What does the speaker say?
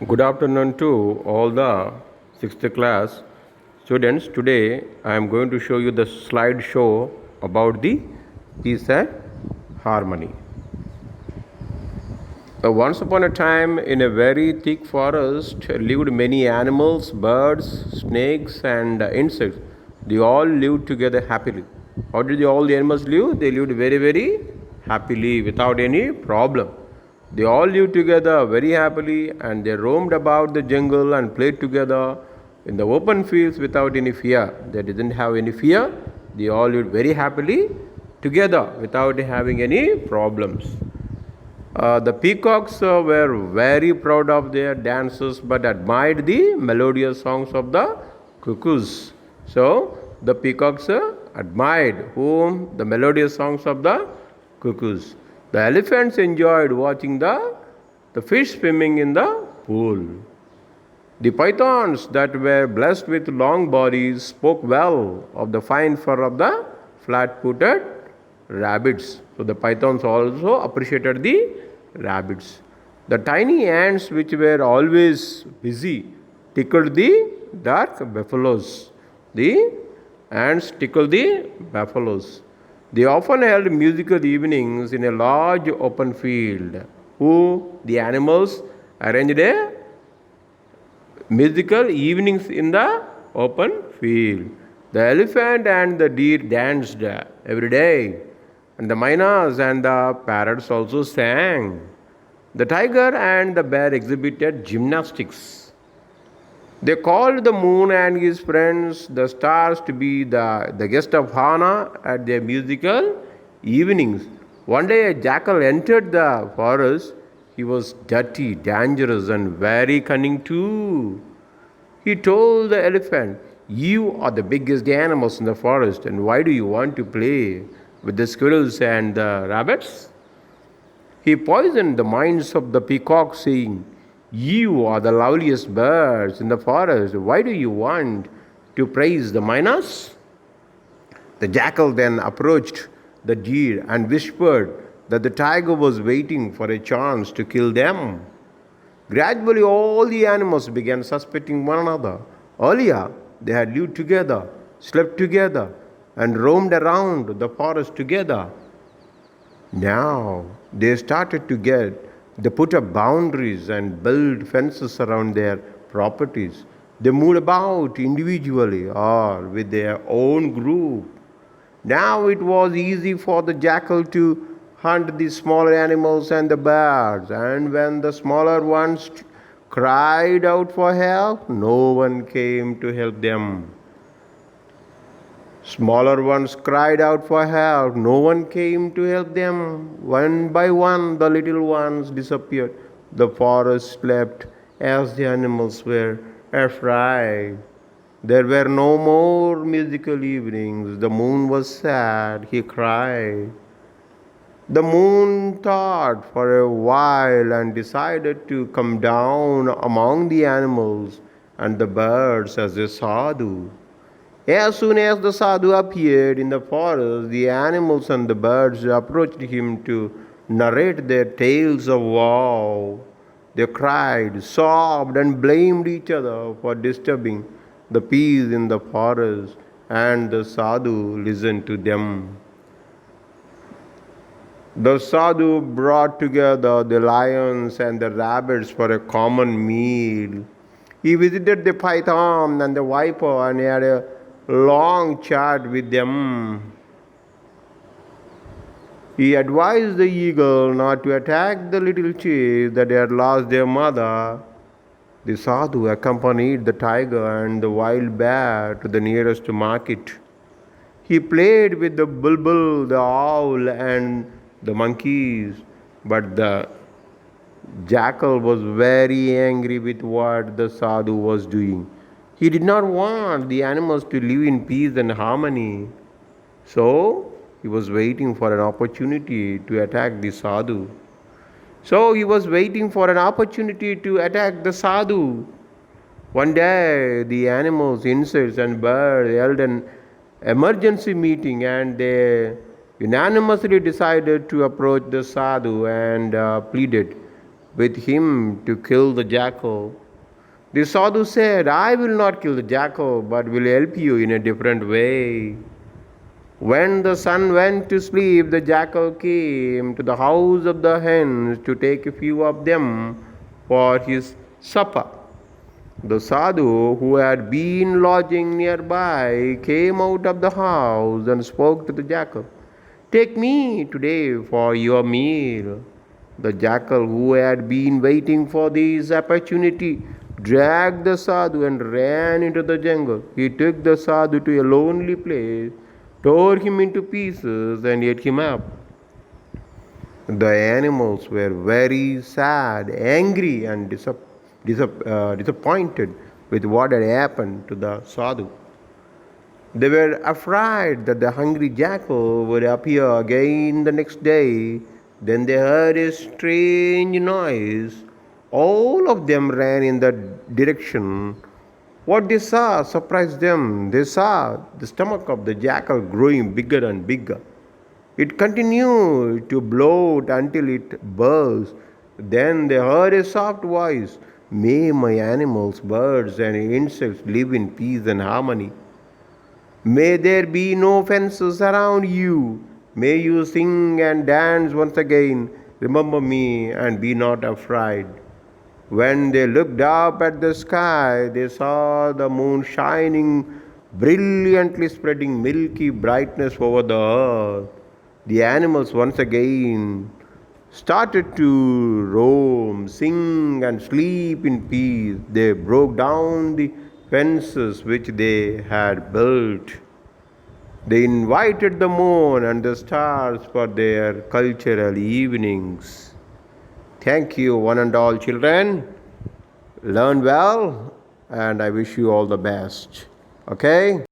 Good afternoon to all the 6th class students. Today I am going to show you the slide show about the peace and harmony. Once upon a time, in a very thick forest lived many animals, birds, snakes and insects. They all lived together happily. How did all the animals live? They lived very happily without any problem. They all lived together very happily, and they roamed about the jungle and played together in the open fields without any fear. They didn't have any fear. They all lived very happily together without having any problems. The peacocks were very proud of their dances but admired the melodious songs of the cuckoos. So the peacocks admired whom? The melodious songs of the cuckoos. The elephants enjoyed watching the fish swimming in the pool. The pythons that were blessed with long bodies spoke well of the fine fur of the flat-footed rabbits. So the pythons also appreciated the rabbits. The tiny ants, which were always busy, tickled the dark buffaloes. The ants tickled the buffaloes. They often held musical evenings in a large open field. The animals arranged a musical evenings in the open field. The elephant and the deer danced every day, and the mynas and the parrots also sang. The tiger and the bear exhibited gymnastics. They called the moon and his friends, the stars, to be the guest of honor at their musical evenings. One day a jackal entered the forest. He was dirty, dangerous, and very cunning too. He told the elephant, "You are the biggest animals in the forest, and why do you want to play with the squirrels and the rabbits?" He poisoned the minds of the peacocks, saying, "You are the loveliest birds in the forest. Why do you want to praise the mynas?" The jackal then approached the deer and whispered that the tiger was waiting for a chance to kill them. Gradually, all the animals began suspecting one another. Earlier, they had lived together, slept together, and roamed around the forest together. Now, they started to they put up boundaries and build fences around their properties. They moved about individually or with their own group. Now it was easy for the jackal to hunt the smaller animals and the birds, and when the smaller ones cried out for help, no one came to help them. Smaller ones cried out for help. No one came to help them. One by one, the little ones disappeared. The forest slept as the animals were afraid. There were no more musical evenings. The moon was sad. He cried. The moon thought for a while and decided to come down among the animals and the birds as a sadhu. As soon as the sadhu appeared in the forest, the animals and the birds approached him to narrate their tales of woe. They cried, sobbed, and blamed each other for disturbing the peace in the forest, and the sadhu listened to them. The sadhu brought together the lions and the rabbits for a common meal. He visited the python and the viper and had a long chat with them. He advised the eagle not to attack the little chicks that had lost their mother. The sadhu accompanied the tiger and the wild bear to the nearest market. He played with the bulbul, the owl, and the monkeys, but the jackal was very angry with what the sadhu was doing. He did not want the animals to live in peace and harmony. So he was waiting for an opportunity to attack the sadhu. One day, the animals, insects, and birds held an emergency meeting, and they unanimously decided to approach the sadhu and pleaded, with him to kill the jackal. The sadhu said, I will not kill the jackal, but will help you in a different way. When the sun went to sleep, the jackal came to the house of the hens to take a few of them for his supper. The sadhu, who had been lodging nearby, came out of the house and spoke to the jackal. Take me today for your meal. The jackal, who had been waiting for this opportunity, dragged the sadhu and ran into the jungle. He took the sadhu to a lonely place, tore him into pieces, and ate him up. The animals were very sad, angry, and disappointed with what had happened to the sadhu. They were afraid that the hungry jackal would appear again the next day. Then they heard a strange noise. All of them ran in that direction. What they saw surprised them. They saw the stomach of the jackal growing bigger and bigger. It continued to bloat until it burst. Then they heard a soft voice. May my animals, birds, and insects live in peace and harmony. May there be no fences around you. May you sing and dance once again. Remember me and be not afraid. When they looked up at the sky, they saw the moon shining brilliantly, spreading milky brightness over the earth. The animals once again started to roam, sing, and sleep in peace. They broke down the fences which they had built. They invited the moon and the stars for their cultural evenings. Thank you, one and all children. Learn well, and I wish you all the best. Okay?